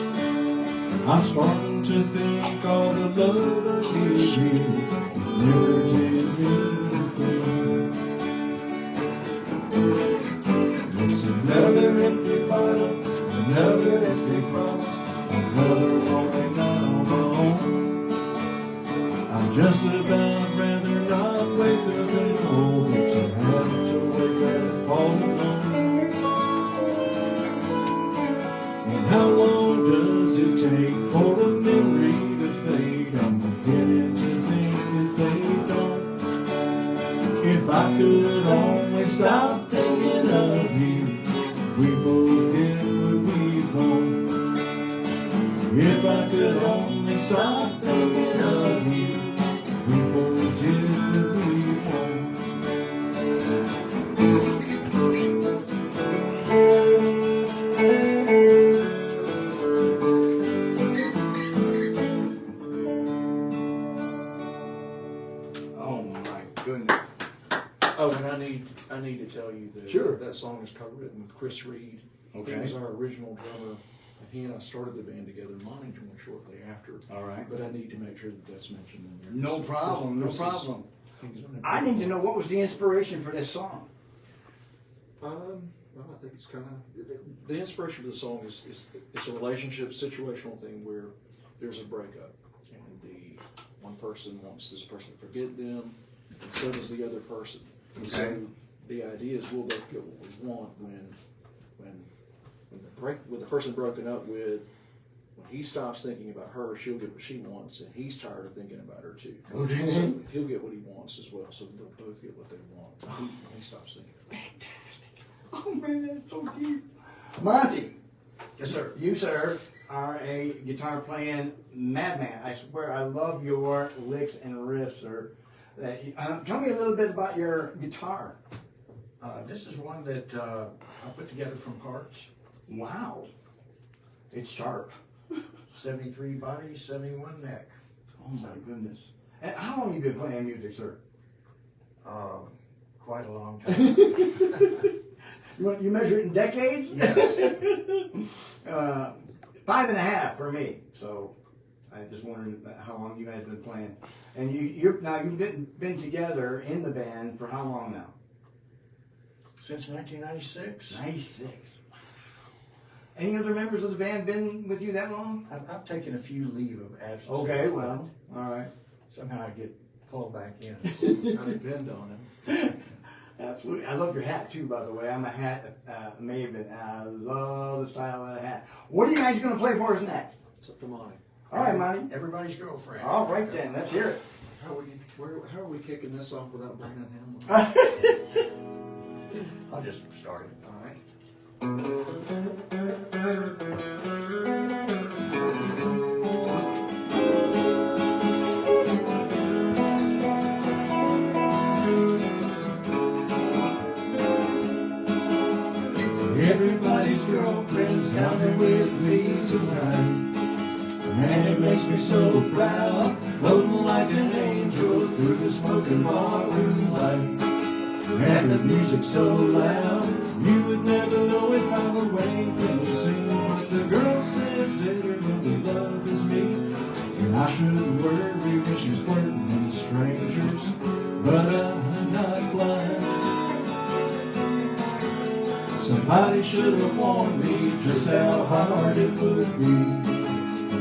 I'm starting to think all the love I give you never did me anything. It's another empty bottle, another empty promise, another lonely night on my own. I'd just about rather not wake up at home to have to wake up all alone. And how long does it take for a memory to fade? I'm beginning to think that they don't. If I could only stop thinking of you, we both get what we want. If I could only stop thinking of you, we both get what we want. Oh my goodness. Oh, and I need to tell you that Sure. that song is co-written with Chris Reed. Okay. He was our original drummer, and he and I started the band together. Monte joined shortly after. All right. But I need to make sure that that's mentioned in there. No problem, no Chris is- problem. he's an I need to know, what was the inspiration for this song? Well, I think it's kind of the inspiration for the song is it's a relationship situational thing where there's a breakup, and the one person wants this person to forget them, and so does the other person. And Okay. so the idea is we'll both get what we want when the person broken up with, when he stops thinking about her, she'll get what she wants, and he's tired of thinking about her too. Okay. So he'll get what he wants as well. So they'll both get what they want when he stops thinking about her. Fantastic. Oh man, that's so deep. Monte. Yes, sir. You, sir, are a guitar playing madman. I swear, I love your licks and riffs, sir. Tell me a little bit about your guitar. This is one that I put together from parts. Wow. It's sharp. 73 body, 71 neck. Oh my goodness. And how long have you been playing music, sir? Quite a long time. You measure it in decades? Yes. 5.5 for me. So I just wondering how long you guys been playing. And you've been together in the band for how long now? Since 1996. 96. Any other members of the band been with you that long? I've taken a few leave of absence. Okay, well, all right. Somehow I get pulled back in. I depend on him. Absolutely. I love your hat too, by the way. I'm a hat maven. I love the style of that hat. What are you guys going to play for us next? It's up to Monte. All right, Monty. Everybody's girlfriend. All right then, let's hear it. How are we kicking this off without bringing him on? I'll just start it. All right. Everybody's girlfriend's down there with me tonight. And it makes me so proud, floating like an angel through the smoking ballroom light. And the music's so loud, you would never know it by the way they sing. But the girl says that her only love is me. And I shouldn't worry when she's flirting with strangers, but I'm not blind. Somebody should have warned me just how hard it would be.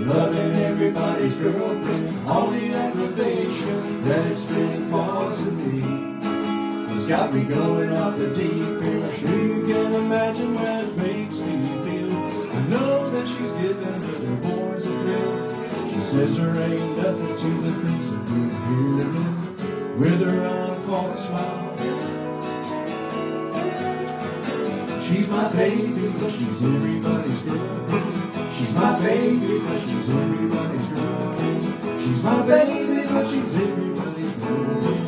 Loving everybody's girlfriend, all the aggravation that it's been causing me has got me going off the deep end. You can imagine what it makes me feel. I know that she's giving other boys a thrill. She says there ain't nothing to the things that we hear with her uncaught smile. She's my baby, but she's everybody's girlfriend. She's my baby, but she's everybody's girlfriend. She's my baby, but she's everybody's girlfriend.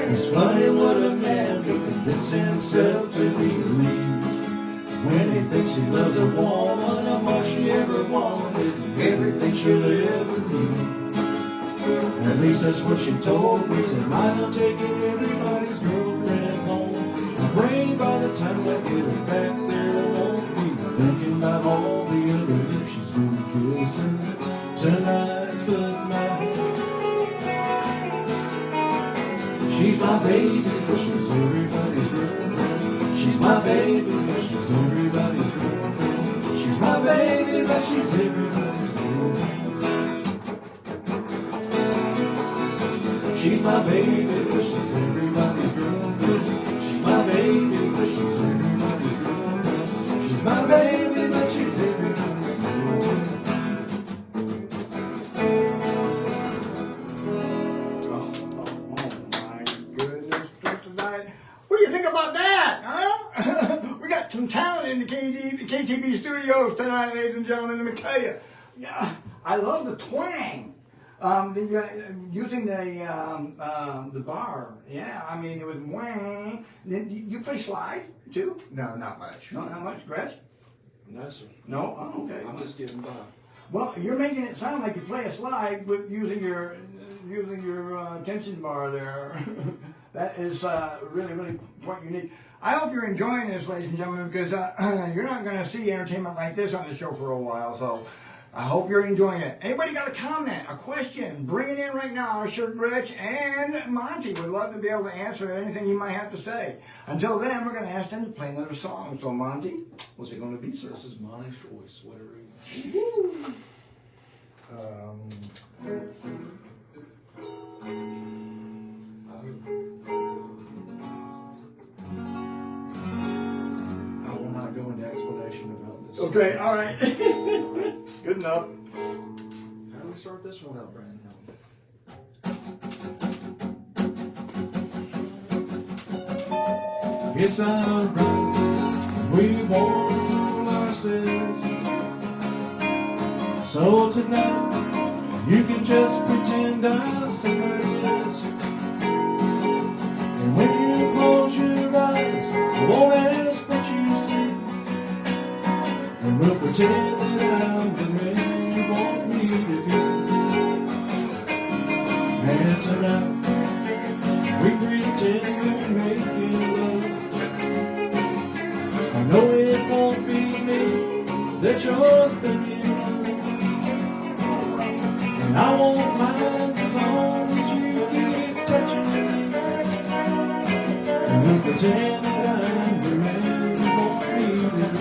It's funny what a man can convince himself to believe when he thinks he loves a woman, and all she ever wanted, everything she'll ever need. At least that's what she told me. Said, mind I'm taking everybody's girlfriend home. My brain by the time I get her back there won't be thinking about all the other lips she's been kissing tonight, but now she's my baby, but she's everybody's girlfriend. She's my baby, but she's everybody's girlfriend. She's my baby, but she's everybody's girlfriend. She's my baby, but she's everybody's girlfriend. She's my baby, but she's everybody's girlfriend. She's my baby, but she's everybody's girlfriend. What do you think about that, huh? We got some talent in the KTB studios tonight, ladies and gentlemen. Let me tell you. Yeah, I love the twang. Using the bar. Yeah, I mean, it was wang. You play slide, too? No, not much. No, not much. Gretsch? No, sir. No? Oh, okay. I'm just getting by. Well, you're making it sound like you play a slide with using your tension bar there. That is really, really quite unique. I hope you're enjoying this, ladies and gentlemen, because you're not going to see entertainment like this on the show for a while. So I hope you're enjoying it. Anybody got a comment, a question? Bring it in right now. I'm sure Gretsch and Monte would love to be able to answer anything you might have to say. Until then, we're going to ask them to play another song. So, Monte, what's it going to be, sir? This is Monte's choice, whatever you want. I will not go into explanation about this. Okay, all right. Good enough. How do we start this one out, Brandon? It's alright, we won't fool So tonight, you can just pretend I'm somebody else. And when you close your eyes, I won't ask what you see. And we'll pretend that I'm the man you want me to be. And tonight, we pretend we're making love. I know it won't be me that you're thinking of. And I won't mind as long as you keep touching me. And we'll pretend that I'm the man you want me to be.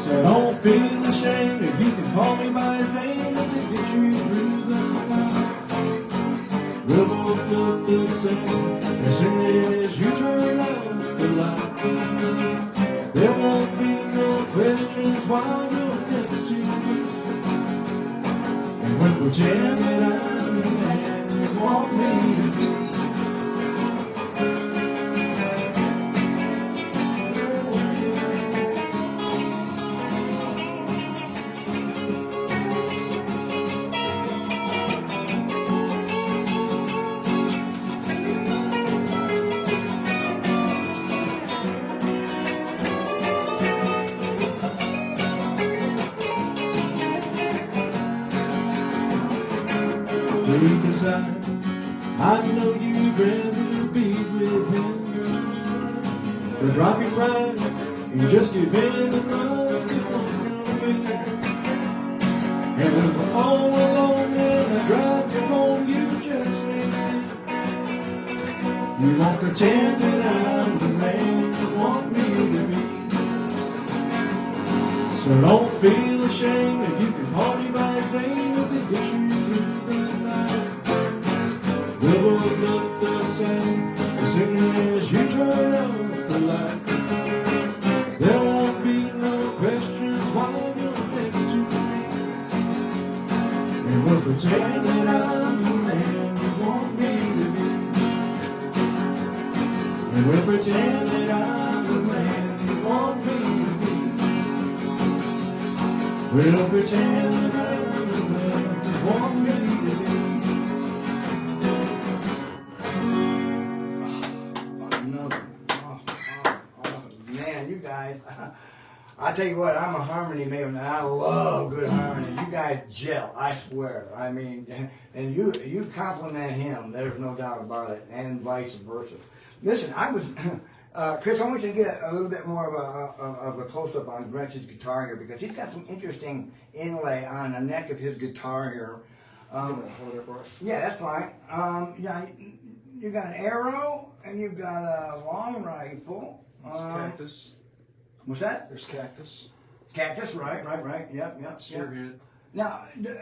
So don't feel ashamed if you can call me by his name if it gets you through the night. We'll both look the same as soon as you turn out the light. There won't be no questions while you're next to me. And we'll pretend that I'm the man you want me to be. Deep inside, I know you'd rather be with him. But drop your pride and just give in and love will win. And when we're all alone and I drive you home, you just may see. You won't pretend that I'm the man you want me to be. So don't feel ashamed if you can call me by his name if it gets you through the night. We'll both look the same as soon as you turn out the light. There won't be no questions while you're next to me. And we'll pretend that I'm the man you want me to be. And we'll pretend that I'm the man you want me to be. We'll pretend that I'm the man you want me to be. Man, you guys, I tell you what, I'm a harmony maven, and I love good harmony. You guys gel, I swear. I mean, and you compliment him, there's no doubt about it, and vice versa. Listen, I was, Chris, I want you to get a little bit more of a close-up on Gretsch's guitar here, because he's got some interesting inlay on the neck of his guitar here. Yeah, that's fine. Yeah, you got an arrow, and you've got a long rifle. Cactus. What's that? There's cactus. Cactus, right. Yep. Spearhead. Now, do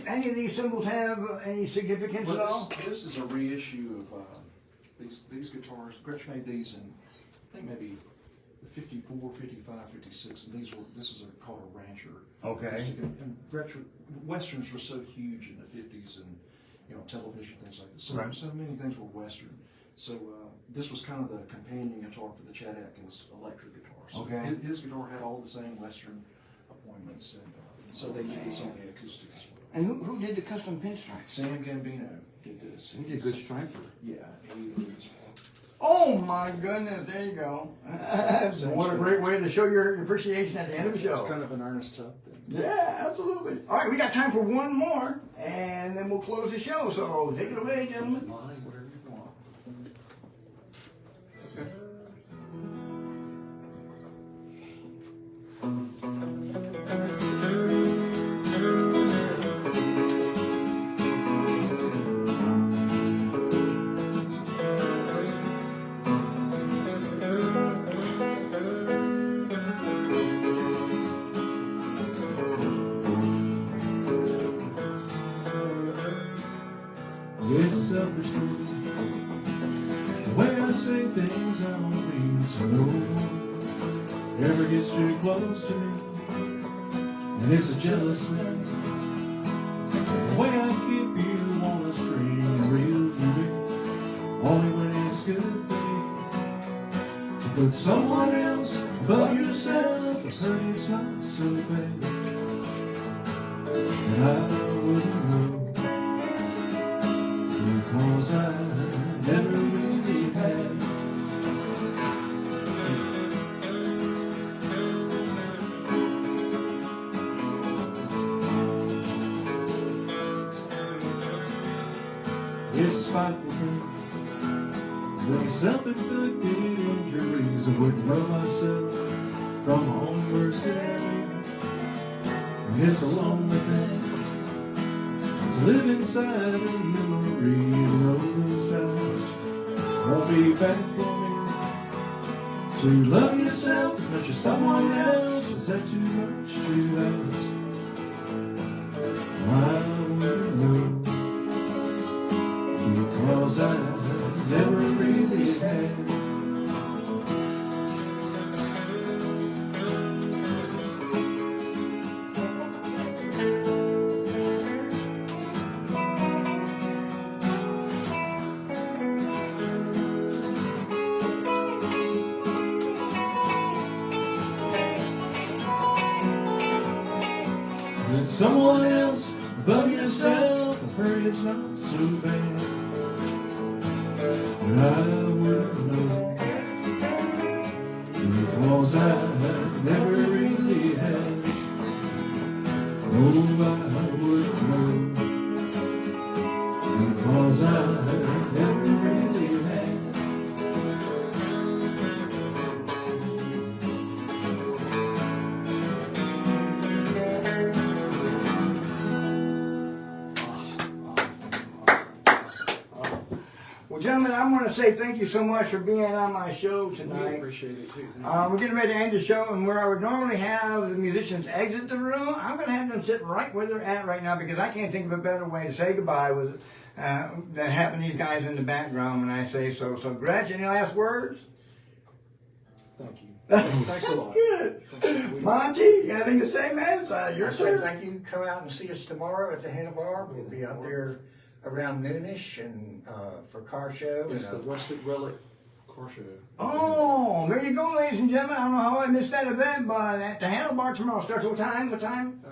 any of these symbols have any significance at all? This is a reissue of these guitars. Gretsch made these in, I think maybe 54, 55, 56, and this is called a Rancher. Okay. And Gretsch, Westerns were so huge in the 50s, and television, things like this. So, Right. so many things were Western. So this was kind of the companion guitar for the Chet Atkins electric guitar. So Okay. his guitar had all the same Western appointments, and so they did this on the acoustic as well. And who did the custom pinstripes? Sam Gambino did this. He's a good striper. Yeah, he was. Oh my goodness, there you go. What a great way to show your appreciation at the end of the show. It's kind of an earnest tub thing. Yeah, absolutely. All right, we got time for one more, and then we'll close the show. So take it away, gentlemen. Whatever you want. It's selfishly the way I say things I don't mean, so no one ever gets too close to me. And it's a jealous thing, the way I keep you on a string and reel to me, only when it's good thing to put someone else above yourself. But it's not so bad. 'cause I never really had. It's a spiteful thing, the self-inflicted injuries. I wouldn't know myself from home worst enemy. And it's a lonely thing to live inside a memory, and all those times won't be back for me. To love yourself as much as someone else, is that too much to ask? I wouldn't know, because I never really had. With someone else above yourself, I've heard it's not so bad. But I wouldn't know, because I never really had. Oh, I wouldn't know, because I never really had. Well, gentlemen, I want to say thank you so much for being on my show We tonight. appreciate it too. We're getting ready to end the show, and where I would normally have the musicians exit the room, I'm going to have them sit right where they're at right now, because I can't think of a better way to say goodbye with than having these guys in the background when I say so. So, Gretsch, any last words? Thank you. Thanks a lot. Good. Thanks. Monte, you got anything to say, man? Your I say turn. thank you. Come out and see us tomorrow at the Handlebar. We'll be out there around noonish and for car show. It's the Rustic Relic Car Show. Oh, there you go, ladies and gentlemen. I don't know how I missed that event, but at the Handlebar tomorrow starts what time? What time?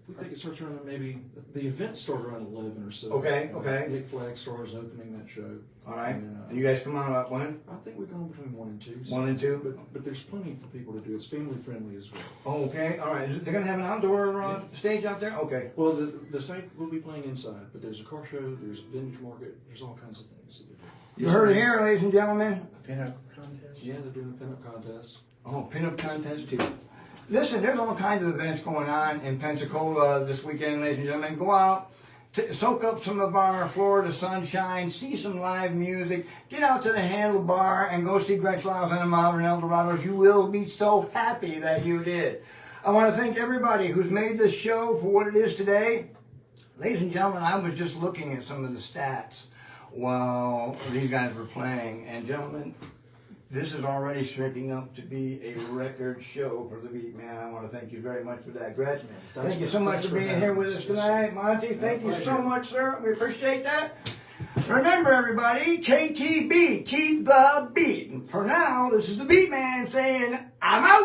We think it starts around maybe, the event started around 11 or so. Okay, okay. Nick Flagstar is opening that show. All right. And, And you guys come on up when? I think we're going between 1 and 2. 1 and 2? But there's plenty for people to do. It's family friendly as well. Oh, okay. All right. They're going to have an outdoor stage out there? Okay. Well, the state will be playing inside, but there's a car show, there's a vintage market, there's all kinds of things. You heard it here, ladies and gentlemen. Pinup contest. Yeah, they're doing a pinup contest. Oh, pinup contest too. Listen, there's all kinds of events going on in Pensacola this weekend, ladies and gentlemen. Go out, soak up some of our Florida sunshine, see some live music, get out to the Handlebar and go see Gretsch Lyles and the Modern Eldorados. You will be so happy that you did. I want to thank everybody who's made this show for what it is today. Ladies and gentlemen, I was just looking at some of the stats while these guys were playing, and gentlemen, this is already shaping up to be a record show for the Beat Man. I want to thank you very much for that, Gretsch. Thank you so much for being here with us tonight. Monte, thank you so much, sir. We appreciate that. Remember, everybody, KTB, keep the beat. And for now, this is the Beat Man saying, I'm out.